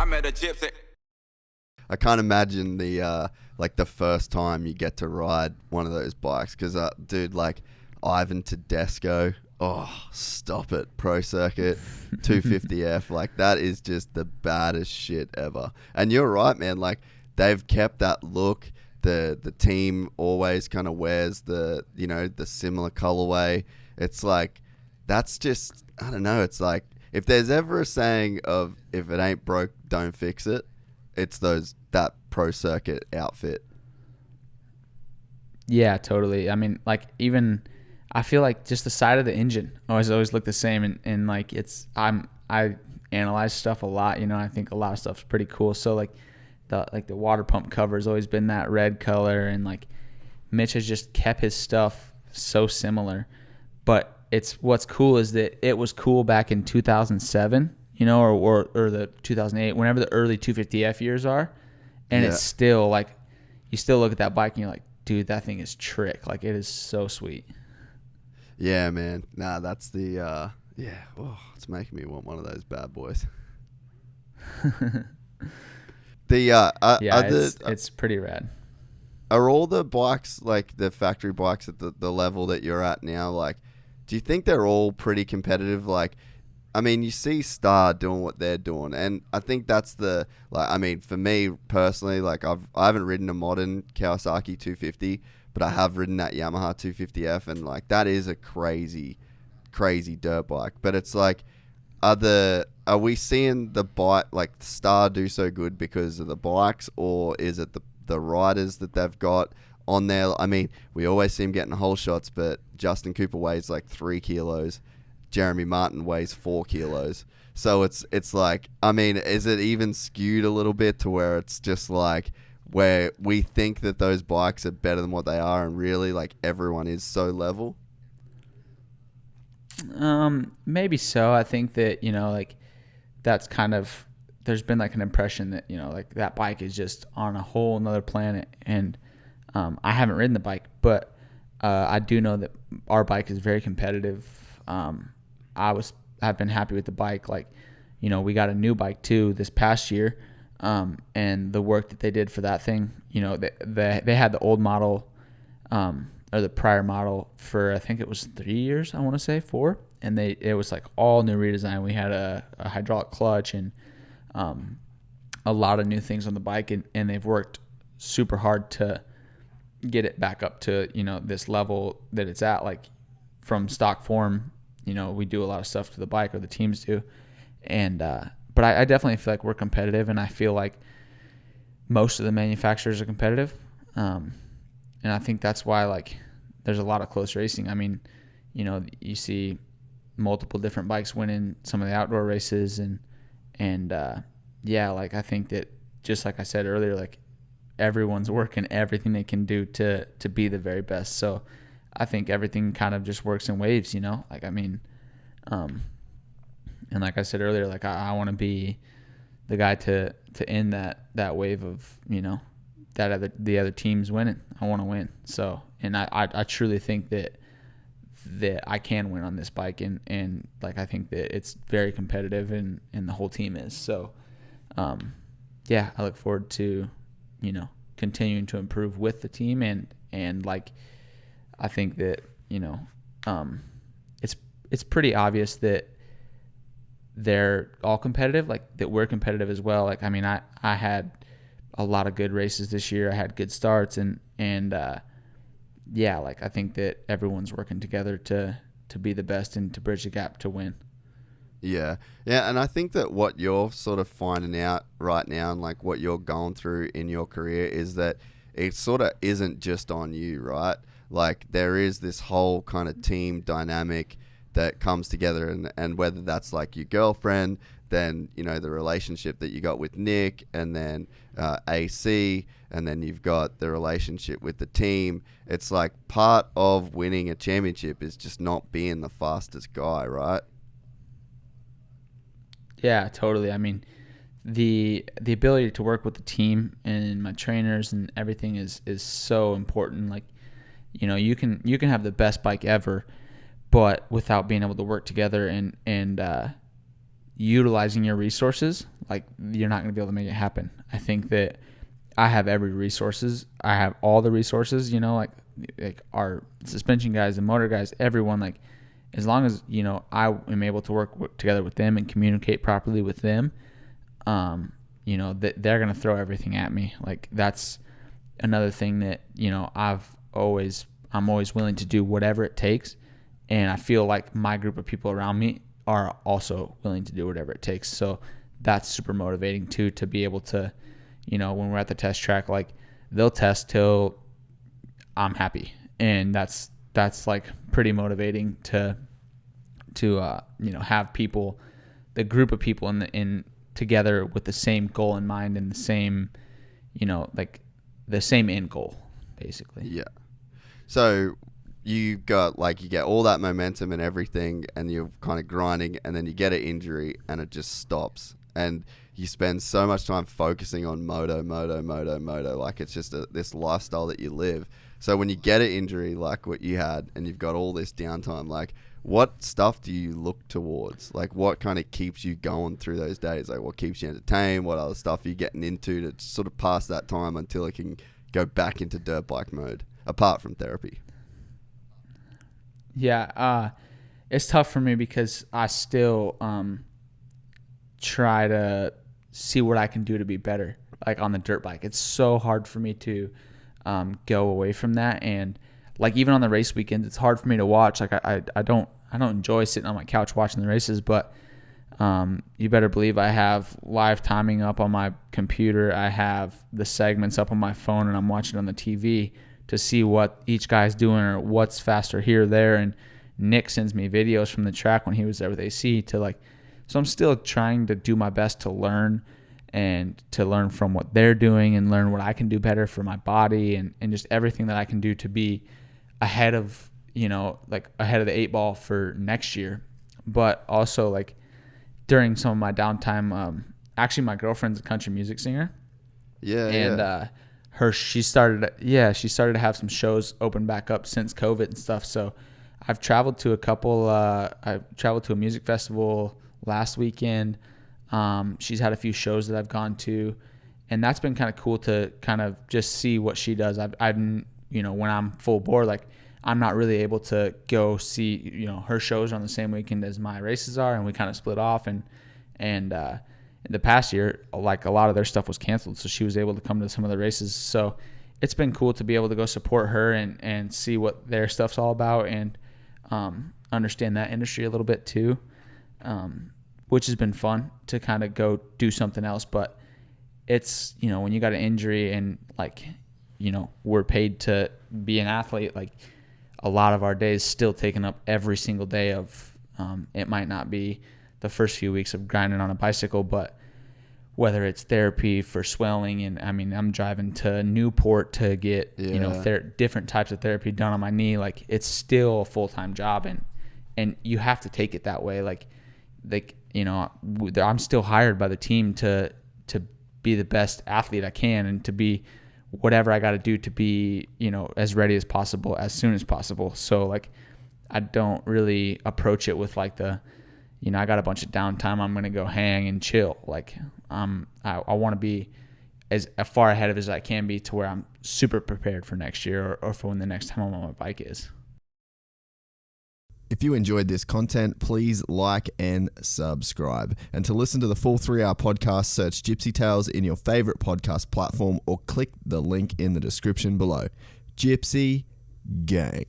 I met a gypsy. I can't imagine the like the first time you get to ride one of those bikes because, dude, like Ivan Tedesco, oh, stop it, Pro Circuit 250F, like that is just the baddest shit ever. And you're right, man, like they've kept that look. The team always kind of wears the similar colorway. It's like that's just, I don't know. It's like if there's ever a saying of if it ain't broke, don't fix it. It's that Pro Circuit outfit. Yeah, totally. I mean, like even I feel like just the side of the engine always look the same, and like I analyze stuff a lot. I think a lot of stuff's pretty cool. So like the water pump cover has always been that red color, and like Mitch has just kept his stuff so similar. But what's cool is that it was cool back in 2007, or the 2008, whenever the early 250F years are, and it's still like you still look at that bike and you're like, dude, that thing is trick. Like it is so sweet. Yeah, man. Nah, that's the it's making me want one of those bad boys. It's pretty rad. Are all the bikes, like the factory bikes at the level that you're at now, like, do you think they're all pretty competitive? Like, I mean, you see Star doing what they're doing, and I think that's for me personally, like I haven't ridden a modern Kawasaki 250, but I have ridden that Yamaha 250F, and like that is a crazy, crazy dirt bike. But it's like, are we seeing the bike, like Star, do so good because of the bikes, or is it the riders that they've got on there? I mean, we always see him getting whole shots, but Justin Cooper weighs like 3 kilos. Jeremy Martin weighs 4 kilos. So it's like, I mean, is it even skewed a little bit to where it's just like where we think that those bikes are better than what they are, and really like everyone is so level? Maybe so. I think that, like that's kind of, there's been like an impression that, like that bike is just on a whole nother planet. And I haven't ridden the bike, but I do know that our bike is very competitive. I've been happy with the bike. Like, we got a new bike too this past year. And the work that they did for that thing, they had the old model, or the prior model for, I think it was 3 years, I want to say 4. And it was like all new redesign. We had a hydraulic clutch and a lot of new things on the bike, and they've worked super hard to get it back up to, this level that it's at. Like from stock form, we do a lot of stuff to the bike, or the teams do. And, but I definitely feel like we're competitive, and I feel like most of the manufacturers are competitive. And I think that's why, like, there's a lot of close racing. I mean, you see multiple different bikes winning some of the outdoor races, and like I think that, just like I said earlier, like everyone's working everything they can do to be the very best. So I think everything kind of just works in waves, like, I mean, and like I said earlier, like I want to be the guy to end that wave of, the other teams winning. I want to win. So, and I truly think that I can win on this bike, and like I think that it's very competitive, and the whole team is. So I look forward to continuing to improve with the team, and like I think that it's pretty obvious that they're all competitive, like that we're competitive as well. Like, I mean, I had a lot of good races this year. I had good starts, and like I think that everyone's working together to be the best and to bridge the gap to win. Yeah, and I think that what you're sort of finding out right now, and like what you're going through in your career, is that it sort of isn't just on you, right? Like there is this whole kind of team dynamic that comes together, and whether that's like your girlfriend, then the relationship that you got with Nick, and then AC, and then you've got the relationship with the team. It's like part of winning a championship is just not being the fastest guy, right? Yeah, totally. I mean, the ability to work with the team and my trainers and everything is so important. Like, you can have the best bike ever, but without being able to work together and utilizing your resources, like you're not going to be able to make it happen. I think that I have every resources. I have all the resources, like our suspension guys, the motor guys, everyone, like as long as, I am able to work together with them and communicate properly with them, that they're going to throw everything at me. Like that's another thing that, I'm always willing to do whatever it takes. And I feel like my group of people around me are also willing to do whatever it takes. So that's super motivating too, to be able to, when we're at the test track, like they'll test till I'm happy. And that's like pretty motivating to have people, the group of people in together with the same goal in mind and the same, like the same end goal, basically. Yeah. So you get all that momentum and everything, and you're kind of grinding, and then you get an injury and it just stops. And you spend so much time focusing on moto. Like it's just this lifestyle that you live. So when you get an injury like what you had and you've got all this downtime, like what stuff do you look towards? Like what kind of keeps you going through those days? Like what keeps you entertained? What other stuff are you getting into to sort of pass that time until it can go back into dirt bike mode, apart from therapy? Yeah, it's tough for me because I still try to see what I can do to be better, like on the dirt bike. It's so hard for me to go away from that, and like even on the race weekends, it's hard for me to watch. Like I don't enjoy sitting on my couch watching the races, but you better believe I have live timing up on my computer. I have the segments up on my phone, and I'm watching on the TV to see what each guy's doing or what's faster here or there. And Nick sends me videos from the track when he was there with AC so I'm still trying to do my best to learn and to learn from what they're doing and learn what I can do better for my body and just everything that I can do to be ahead of, ahead of the 8 ball for next year. But also like during some of my downtime, actually my girlfriend's a country music singer. Yeah. And, she started to have some shows open back up since COVID and stuff. So I've traveled to I traveled to a music festival last weekend. She's had a few shows that I've gone to, and that's been kind of cool to kind of just see what she does. I've when I'm full bore, like I'm not really able to go see, her shows are on the same weekend as my races are, and we kind of split off and in the past year, like a lot of their stuff was canceled, so she was able to come to some of the races. So it's been cool to be able to go support her and see what their stuff's all about and understand that industry a little bit too, which has been fun to kind of go do something else. But it's, when you got an injury and like, we're paid to be an athlete, like a lot of our days still taken up every single day of, it might not be the first few weeks of grinding on a bicycle, but whether it's therapy for swelling, and I mean, I'm driving to Newport to get, different types of therapy done on my knee. Like it's still a full-time job, and you have to take it that way. I'm still hired by the team to be the best athlete I can and to be whatever I got to do to be, as ready as possible, as soon as possible. So like, I don't really approach it with like I got a bunch of downtime, I'm going to go hang and chill. Like, I want to be as far ahead of as I can be to where I'm super prepared for next year or for when the next time I'm on my bike is. If you enjoyed this content, please like and subscribe. And to listen to the full 3-hour podcast, search Gypsy Tales in your favorite podcast platform or click the link in the description below. Gypsy Gang.